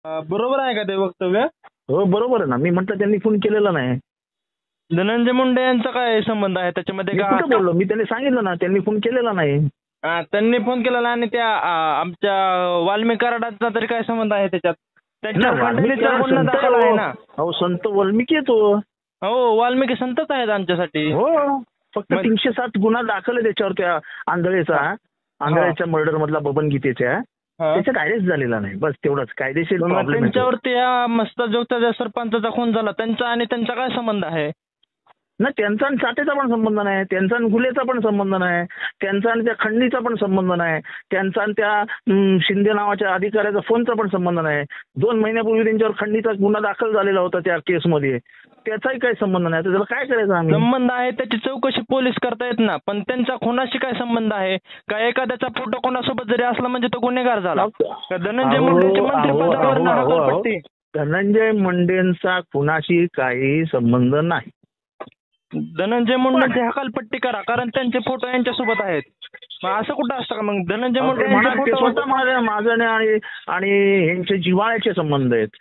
बरोबर आहे का ते वक्तव्य? हो बरोबर आहे ना. मी म्हटलं त्यांनी फोन केलेला नाही. धनंजय मुंडे यांचा काय संबंध आहे त्याच्यामध्ये? मी का कुठं बोललो? मी त्यांनी सांगितलं ना, त्यांनी फोन केलेला नाही. त्यांनी फोन केलेला आणि त्या आमच्या वाल्मिक कराडाचा तरी काय संबंध आहे त्याच्यात? त्यांच्यावर खंडणीचा गुन्हा दाखल आहे ना. अहो संत वाल्मिकी येतो. हो, वाल्मिकी संतच आहेत आमच्यासाठी. हो, फक्त 307 गुन्हा दाखल आहे त्याच्यावर, त्या आंधळेच्या मर्डर मधला बबन गीतेच्या. त्याच्यात अरेस्ट झालेला नाही, बस तेवढंच कायदेशीर प्रॉब्लेम. त्यांच्यावरती या मस्ताजोगचा सरपंचाचा खून झाला, त्यांचा आणि त्यांचा काय संबंध आहे? ना त्यांचा आणि चाटेचा पण संबंध नाही, त्यांचा आणि गुलेचा पण संबंध नाही, त्यांचा आणि त्या खंडणीचा पण संबंध नाही, त्यांचा आणि त्या शिंदे नावाच्या अधिकाऱ्याचा फोनचा पण संबंध नाही. 2 महिन्यापूर्वी त्यांच्यावर खंडणीचा गुन्हा दाखल झालेला होता त्या केसमध्ये, त्याचाही काही संबंध नाही. तर त्याला काय करायचं आम्ही? संबंध आहे, त्याची चौकशी पोलीस करतायत ना, पण त्यांचा खुनाशी काय संबंध आहे? का एखाद्याचा फोटो कोणासोबत जरी असला म्हणजे तो गुन्हेगार झाला? धनंजय मुंडेंची मंत्रिपदावरून हकालपट्टी. धनंजय मुंडेंचा खुनाशी काही संबंध नाही. धनंजय मुंडेंची हकालपट्टी करा, कारण त्यांचे फोटो यांच्यासोबत आहेत. मग असं कुठं असतं का? मग धनंजय मुंडे स्वतः म्हणाले माझं आणि यांचे जिव्हाळ्याचे संबंध आहेत.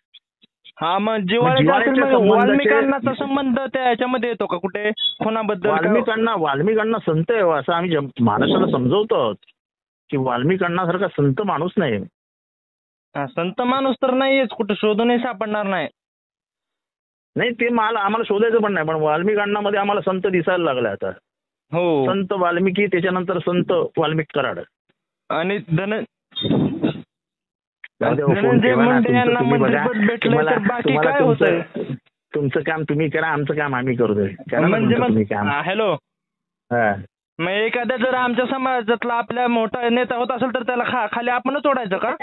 हा, मग जिव्हाळ्याचा वाल्मिकांनाचा संबंध त्या ह्याच्यामध्ये येतो का कुठे खुनाबद्दल? वाल्मिकांना संत आहे असं आम्ही महाराष्ट्राला समजवतो की वाल्मिकांना सारखा संत माणूस नाही. संत माणूस तर नाहीच, कुठे शोधूनही सापडणार नाही. नाही, ते आम्हाला शोधायचं पण नाही, पण वाल्मिकांना मध्ये आम्हाला संत दिसायला लागले आता. हो, संत वाल्मिकी, त्याच्यानंतर संत वाल्मिक कराड आणि तुमचं काम तुम्ही करा, आमचं काम आम्ही करतोय. हॅलो, मग एखाद्या जर आमच्या समाजातला आपल्या मोठा नेता होत असेल तर त्याला खाली आपणच ओढायचं का?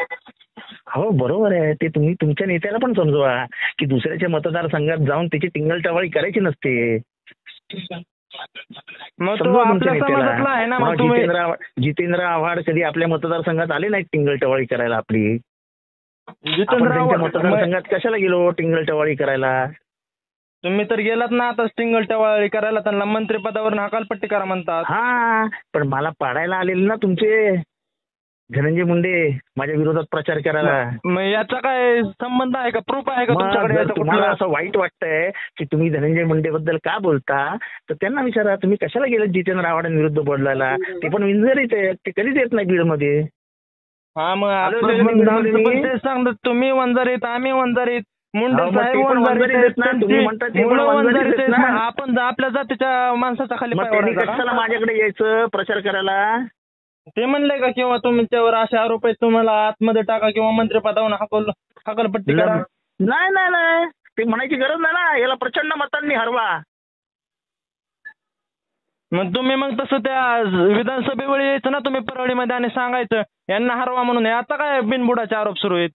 हो बरोबर आहे. ते तुम्ही तुमच्या नेत्याला पण समजवा की दुसऱ्याच्या मतदारसंघात जाऊन त्याची टिंगलटवाळी करायची नसते. मग तो आपल्या समाजातला आहे ना. मग जितेंद्र आव्हाड कधी आपल्या मतदारसंघात आले नाहीत टिंगलटवाळी करायला आपली. त्यांच्या मतदारसंघात कशाला गेलो टिंगलटवाळी करायला? तुम्ही तर गेलात ना आता टिंगलटवाळी करायला, त्यांना मंत्रिपदावरून हकालपट्टी करा म्हणतात. हा, पण मला पाडायला आलेले ना तुमचे धनंजय मुंडे माझ्या विरोधात प्रचार करायला. मग याचा काय संबंध आहे का? प्रूफ आहे का तुमच्याकडे? तुम्हाला असं वाईट वाटतंय की तुम्ही धनंजय मुंडे बद्दल का बोलता, तर त्यांना विचारा तुम्ही कशाला गेले जितेंद्र आव्हाडांविरुद्ध बोलायला? ते पण विंजरीत आहेत, ते कधीच येत नाही बीडमध्ये. हा, मग सांगतात तुम्ही वंजारीत, आम्ही वंजारीत, मुंडे साहेब वंजारीत, आपण आपल्या जातीच्या माणसाचा खाली कशाला माझ्याकडे यायचं प्रचार करायला? ते म्हणले का किंवा तुमच्यावर असे आरोप आहेत, तुम्हाला आतमध्ये टाका किंवा मंत्रिपदावरून हकालपट्टी करा? नाही, ते म्हणायची गरज नाही ना. याला प्रचंड मतांनी हरवा. मग तुम्ही मग तसं त्या विधानसभेवेळी यायचं ना तुम्ही परळीमध्ये आणि सांगायचं यांना हरवा म्हणून. आता काय बिनबुडाचे आरोप सुरू आहेत?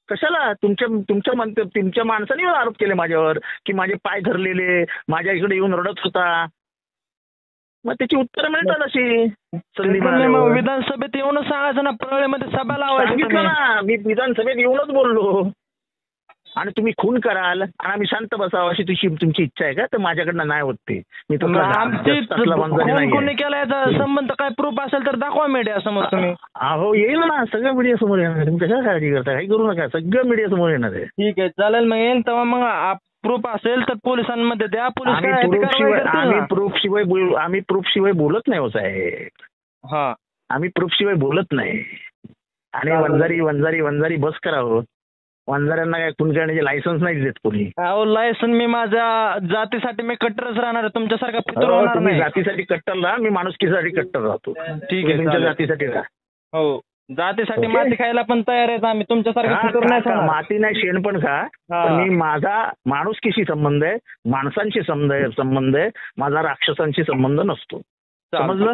कशाला? तुमच्या माणसाने आरोप केले माझ्यावर की माझे पाय धरलेले, माझ्या इकडे येऊन रडत होता. मग त्याची उत्तरं मिळतात अशी संधी. विधानसभेत येऊनच सांगायचं ना, परळीमध्ये सभा लावायची ना. मी विधानसभेत येऊनच बोललो. आणि तुम्ही खून कराल आणि आम्ही शांत बसावं अशी तुमची इच्छा आहे का? तर माझ्याकडनं नाही होत ते. मी कोणी केला याचा संबंध काय प्रूफ असेल तर दाखवा मीडिया समोर तुम्ही. हो, येईल ना, सगळं मीडिया समोर येणार. तुम्ही कशाला काळजी करता? काही करू नका, सगळं मीडिया समोर येणार आहे. ठीक आहे, चालेल. मग येईल तेव्हा मग प्रूफ असेल तर पोलिसांमध्ये द्या. आम्ही प्रूफ शिवाय बोलत नाही हो साहेब. हा, आम्ही प्रूफ शिवाय बोलत नाही. आणि वंजारी बस करावं. वंजाऱ्यांना काय खून करण्याचे लायसन्स नाही देत कोणी. लायसन मी माझ्या जातीसाठी मी कट्टरच राहणार, तुमच्यासारखा फितूर होणार नाही. जातीसाठी कट्टर राहा, मी माणुसकीसाठी कट्टर राहतो. ठीक आहे, तुमच्या जातीसाठी राहा. हो, जातीसाठी माती खायला पण तयार आहेत आम्ही, तुमच्यासारखं फितूर नाही. माती नाही, शेण पण खा. मी माझा माणुसकीशी संबंध आहे, माणसांशी संबंध आहे, माझा राक्षसांशी संबंध नसतो. समजलं?